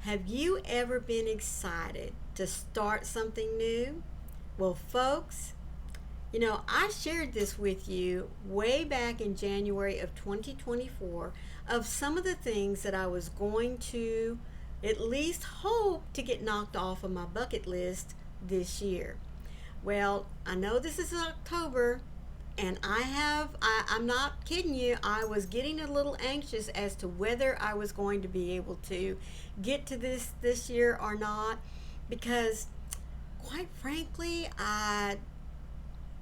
Have you ever been excited to start something new? Well, folks, I shared this with you way back in January of 2024 of some of the things that I was going to at least hope to get knocked off of my bucket list this year. Well, I know this is October, and I'm not kidding you, I was getting a little anxious as to whether I was going to be able to get to this year or not, because quite frankly, I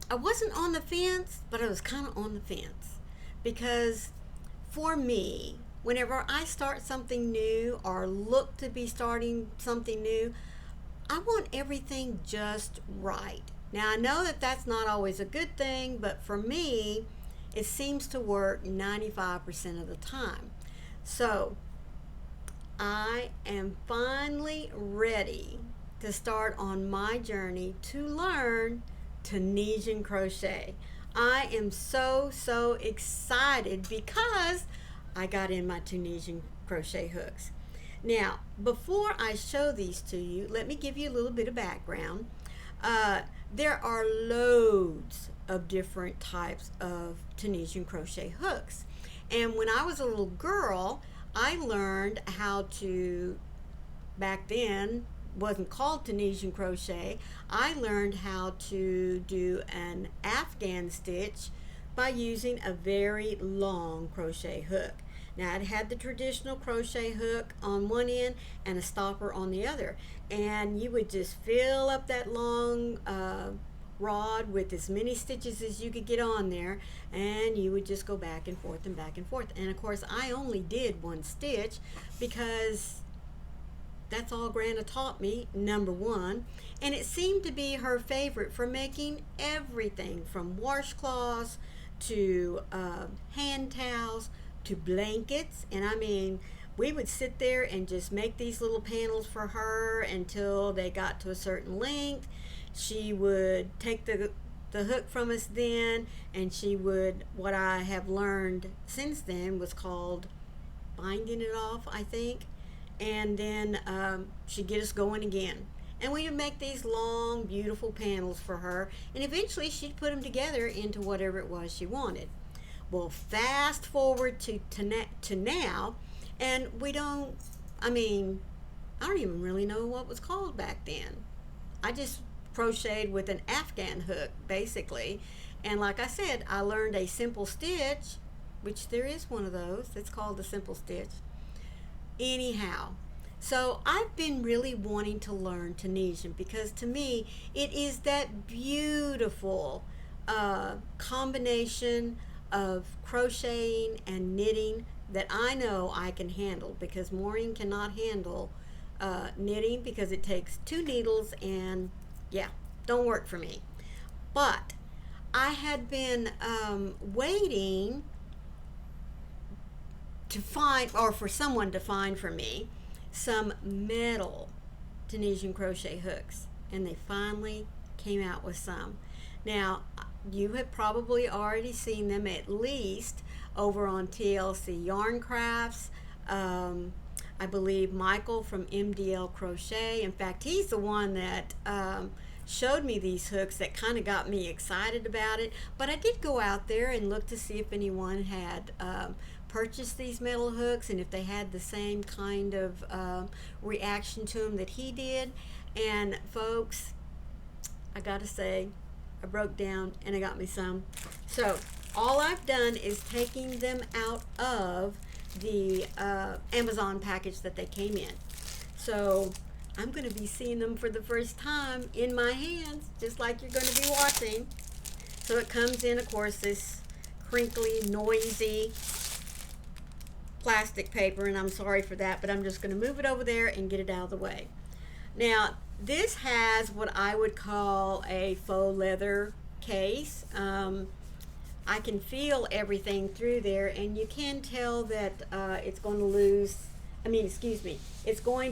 wasn't on the fence, but I was kind of on the fence. Because for me, whenever I start something new or look to be starting something new, I want everything just right. Now, I know that that's not always a good thing, but for me, it seems to work 95% of the time. So, I am finally ready to start on my journey to learn Tunisian crochet. I am so excited because I got in my Tunisian crochet hooks. Now, before I show these to you, let me give you a little bit of background. There are loads of different types of Tunisian crochet hooks. And when I was a little girl, I learned how to, back then, wasn't called Tunisian crochet. I learned how to do an Afghan stitch by using a very long crochet hook. Now, it had the traditional crochet hook on one end and a stopper on the other, and you would just fill up that long rod with as many stitches as you could get on there, and you would just go back and forth and back and forth. And of course, I only did one stitch because that's all Grandma taught me, number one. And it seemed to be her favorite for making everything from washcloths to hand towels to blankets. And I mean, we would sit there and just make these little panels for her until they got to a certain length. She would take the hook from us then, and she would, what I have learned since then was called binding it off, I think. And then she'd get us going again. And we would make these long, beautiful panels for her, and eventually she'd put them together into whatever it was she wanted. Well, fast forward to now, and I don't even really know what was called back then. I just crocheted with an Afghan hook, basically. And like I said, I learned a simple stitch, which there is one of those. It's called the simple stitch. Anyhow, so I've been really wanting to learn Tunisian because to me it is that beautiful combination of crocheting and knitting that I know I can handle, because Maureen cannot handle knitting because it takes two needles and don't work for me. But I had been waiting to find, or for someone to find for me, some metal Tunisian crochet hooks, and they finally came out with some. Now, you have probably already seen them at least over on TLC Yarn Crafts. I believe Michael from MDL Crochet, in fact, he's the one that showed me these hooks that kind of got me excited about it. But I did go out there and look to see if anyone had purchased these metal hooks and if they had the same kind of reaction to them that he did. And folks, I gotta say, I broke down and I got me some. So all I've done is taking them out of the Amazon package that they came in. So I'm going to be seeing them for the first time in my hands, just like you're going to be watching. So it comes in, of course, this crinkly, noisy plastic paper, and I'm sorry for that, but I'm just going to move it over there and get it out of the way. Now, this has what I would call a faux leather case. I can feel everything through there, and you can tell that it's going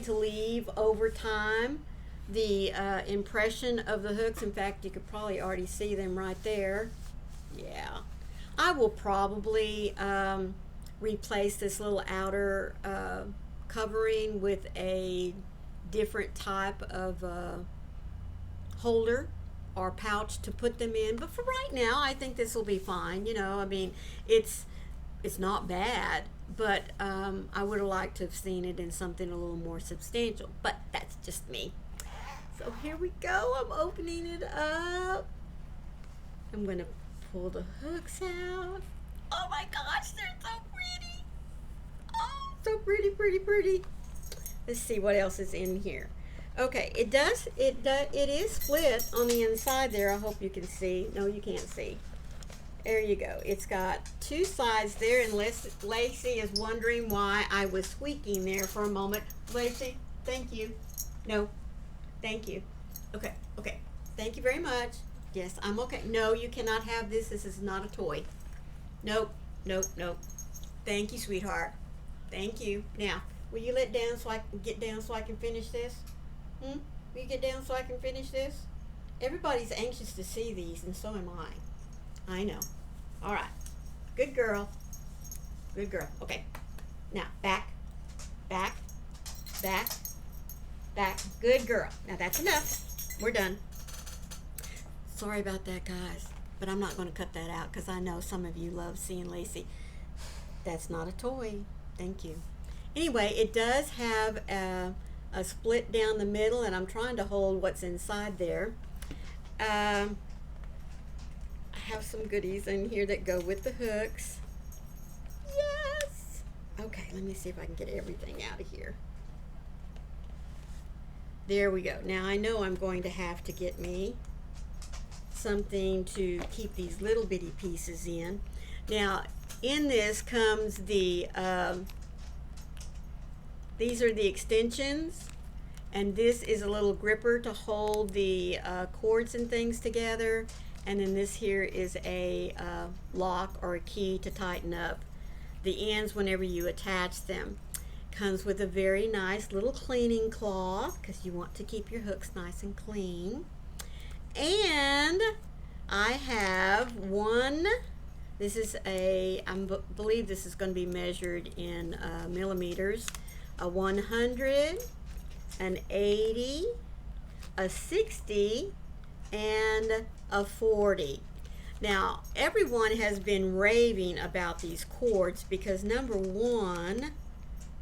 to leave over time the impression of the hooks. In fact, you could probably already see them right there. Yeah. I will probably replace this little outer covering with a different type of holder or pouch to put them in. But for right now, I think this will be fine. You know, I mean, it's not bad, but I would have liked to have seen it in something a little more substantial. But that's just me. So here we go. I'm opening it up. I'm going to pull the hooks out. Oh my gosh, they're so pretty. Oh, so pretty, pretty, pretty. Let's see what else is in here. Okay, it is split on the inside there. I hope you can see. No, you can't see. There you go. It's got two sides there, and Lacey is wondering why I was squeaking there for a moment. Lacey, thank you. No, thank you. Okay, okay. Thank you very much. Yes, I'm okay. No, you cannot have this. This is not a toy. Nope, nope, nope. Thank you, sweetheart. Thank you. Now, will you get down so I can finish this? Will you get down so I can finish this? Everybody's anxious to see these, and so am I. I know. All right. Good girl. Good girl. Okay. Now, back, back, back, back. Good girl. Now, that's enough. We're done. Sorry about that, guys, but I'm not going to cut that out because I know some of you love seeing Lacey. That's not a toy. Thank you. Anyway, it does have a split down the middle, and I'm trying to hold what's inside there. I have some goodies in here that go with the hooks. Yes! Okay, let me see if I can get everything out of here. There we go. Now I know I'm going to have to get me something to keep these little bitty pieces in. Now, in this comes the these are the extensions, and this is a little gripper to hold the cords and things together, and then this here is a lock or a key to tighten up the ends whenever you attach them. Comes with a very nice little cleaning cloth because you want to keep your hooks nice and clean. And I have one. This is I believe this is going to be measured in millimeters. A 100, an 80, a 60, and a 40. Now, everyone has been raving about these cords because number one,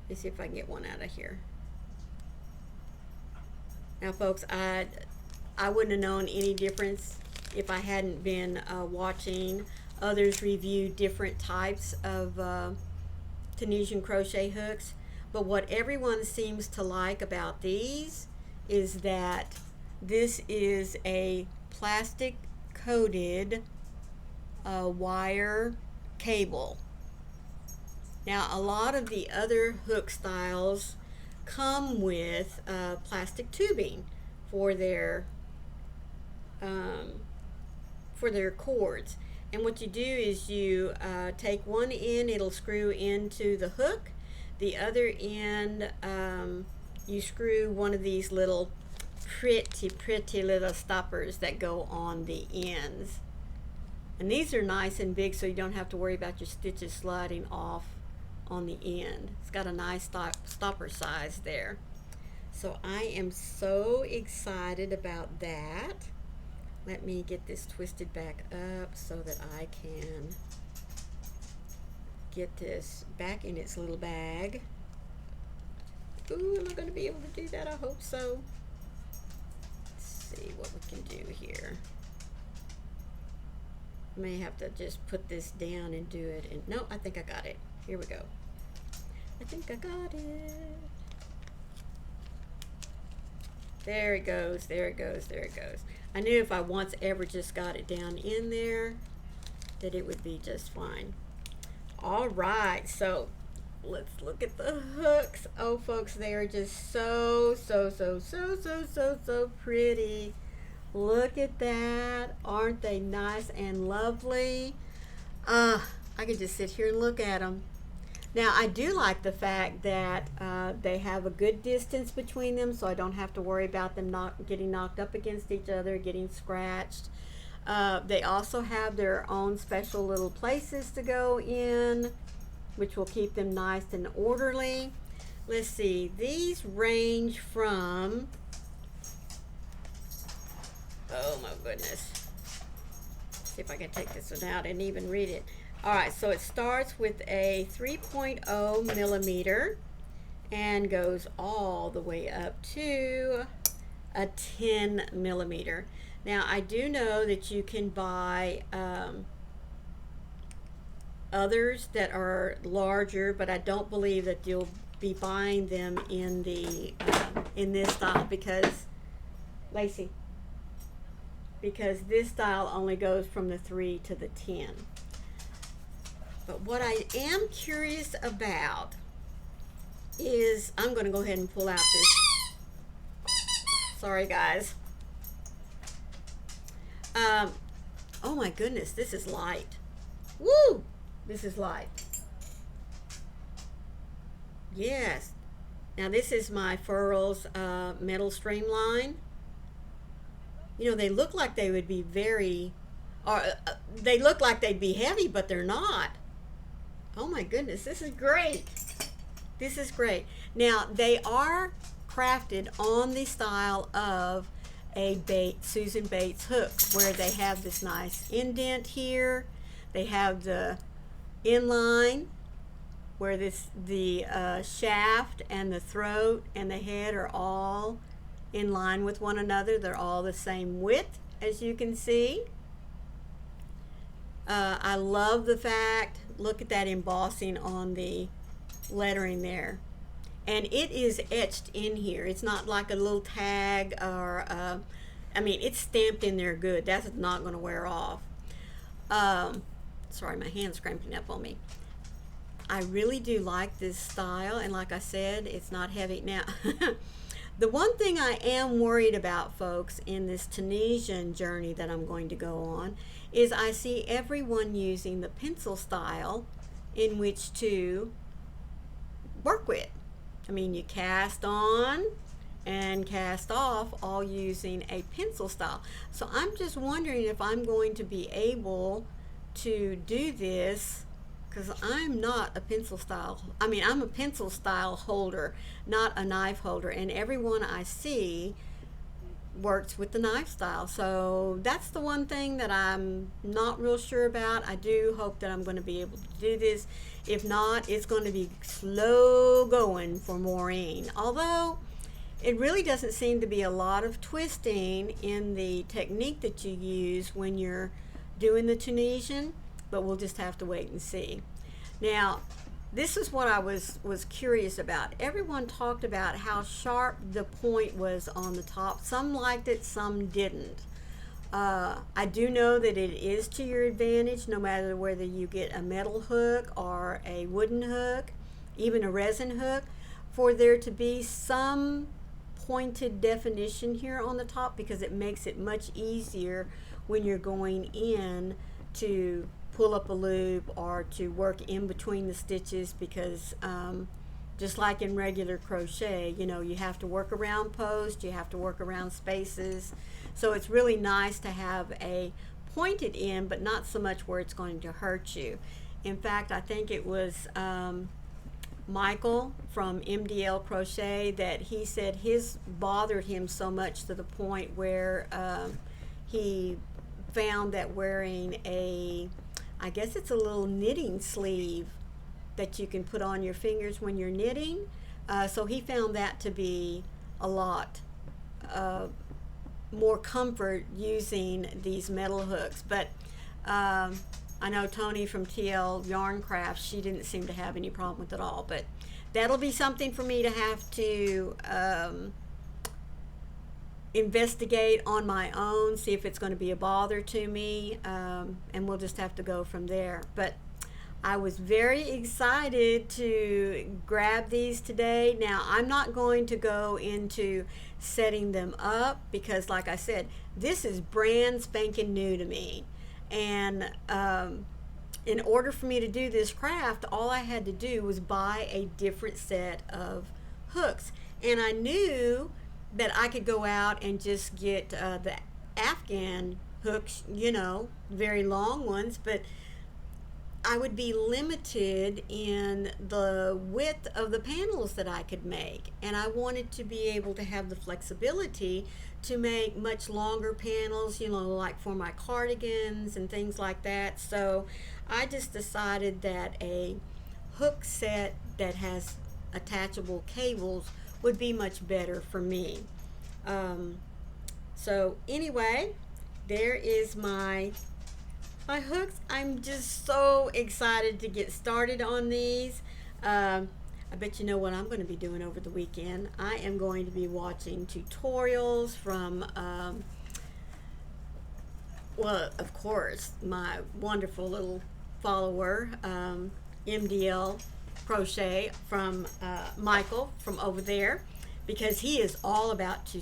let's see if I can get one out of here. Now, folks, I wouldn't have known any difference if I hadn't been watching others review different types of Tunisian crochet hooks. But what everyone seems to like about these is that this is a plastic coated wire cable. Now, a lot of the other hook styles come with plastic tubing for their cords. And what you do is you take one end, it'll screw into the hook. The other end, you screw one of these little pretty little stoppers that go on the ends. And these are nice and big, so you don't have to worry about your stitches sliding off on the end. It's got a nice stopper size there. So I am so excited about that. Let me get this twisted back up so that I can get this back in its little bag. Ooh, am I going to be able to do that? I hope so. Let's see what we can do here. I may have to just put this down and do it. And no, I think I got it. Here we go. I think I got it. There it goes, there it goes, there it goes. I knew if I once ever just got it down in there that it would be just fine. All right, so let's look at the hooks. Oh, folks, they are just so pretty. Look at that. Aren't they nice and lovely? I could just sit here and look at them. Now, I do like the fact that they have a good distance between them, so I don't have to worry about them getting knocked up against each other, getting scratched. They also have their own special little places to go in, which will keep them nice and orderly. let's see, these range from, oh my goodness, see if I can take this one out and even read it. All right, so it starts with a 3.0 millimeter and goes all the way up to a 10 millimeter. Now I do know that you can buy others that are larger, but I don't believe that you'll be buying them in the in this style because, Lacey, because this style only goes from the 3 to the 10. But what I am curious about is, I'm going to go ahead and pull out this. Sorry, guys. Oh my goodness, this is light. Woo! This is light. Yes. Now this is my Furls metal streamline. You know, they look like they would be very, or they look like they'd be heavy, but they're not. Oh my goodness, this is great. This is great. Now they are crafted on the style of a Susan Bates hook, where they have this nice indent here. They have the inline where the shaft and the throat and the head are all in line with one another. They're all the same width, as you can see. I love the fact, look at that embossing on the lettering there. And it is etched in here. It's not like a little tag or, I mean, it's stamped in there good. That's not going to wear off. Sorry, my hand's cramping up on me. I really do like this style, and like I said, it's not heavy. Now, the one thing I am worried about, folks, in this Tunisian journey that I'm going to go on, is I see everyone using the pencil style in which to work with. I mean, you cast on and cast off, all using a pencil style. So I'm just wondering if I'm going to be able to do this, because I'm not a pencil style, I mean, I'm a pencil style holder, not a knife holder, and everyone I see works with the knife style. So that's the one thing that I'm not real sure about. I do hope that I'm going to be able to do this. If not, it's going to be slow going for Maureen. Although it really doesn't seem to be a lot of twisting in the technique that you use when you're doing the Tunisian, but we'll just have to wait and see. Now, this is what I was curious about. Everyone talked about how sharp the point was on the top. Some liked it, some didn't. I do know that it is to your advantage, no matter whether you get a metal hook or a wooden hook, even a resin hook, for there to be some pointed definition here on the top, because it makes it much easier when you're going in to pull up a loop or to work in between the stitches, because just like in regular crochet, you know, you have to work around posts, you have to work around spaces. So it's really nice to have a pointed end, but not so much where it's going to hurt you. In fact, I think it was Michael from MDL Crochet that he said his bothered him so much to the point where he found that wearing a, I guess it's a little knitting sleeve that you can put on your fingers when you're knitting. So he found that to be a lot more comfort using these metal hooks. But I know Tony from TLYARN Crafts, she didn't seem to have any problem with it at all. But that'll be something for me to have to investigate on my own, see if it's going to be a bother to me, and we'll just have to go from there. But I was very excited to grab these today. Now, I'm not going to go into setting them up because, like I said, this is brand spanking new to me. And in order for me to do this craft, all I had to do was buy a different set of hooks. And I knew that I could go out and just get the Afghan hooks, you know, very long ones, but I would be limited in the width of the panels that I could make, and I wanted to be able to have the flexibility to make much longer panels, you know, like for my cardigans and things like that. So I just decided that a hook set that has attachable cables would be much better for me. So anyway, there is my hooks. I'm just so excited to get started on these. I bet you know what I'm going to be doing over the weekend. I am going to be watching tutorials from, well, of course, my wonderful little follower, MDL Crochet from Michael from over there, because he is all about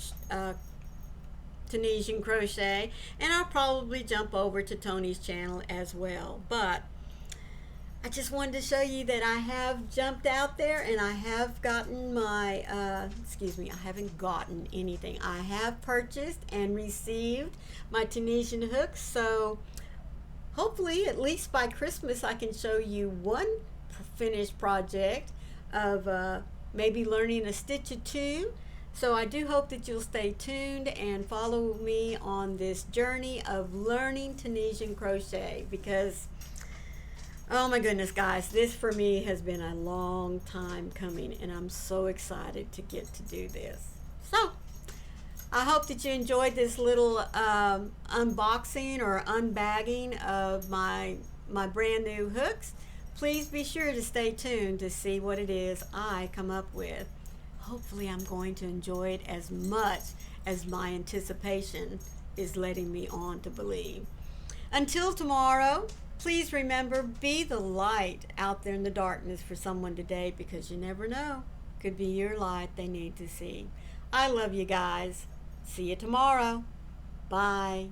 Tunisian crochet, and I'll probably jump over to Tony's channel as well. But I just wanted to show you that I have jumped out there and I have gotten my, I haven't gotten anything. I have purchased and received my Tunisian hooks. So hopefully at least by Christmas I can show you one finished project of maybe learning a stitch or two. So I do hope that you'll stay tuned and follow me on this journey of learning Tunisian crochet, because oh my goodness, guys, this for me has been a long time coming, and I'm so excited to get to do this. So I hope that you enjoyed this little unboxing or unbagging of my brand new hooks. Please be sure to stay tuned to see what it is I come up with. Hopefully I'm going to enjoy it as much as my anticipation is letting me on to believe. Until tomorrow, please remember, be the light out there in the darkness for someone today, because you never know. Could be your light they need to see. I love you guys. See you tomorrow. Bye.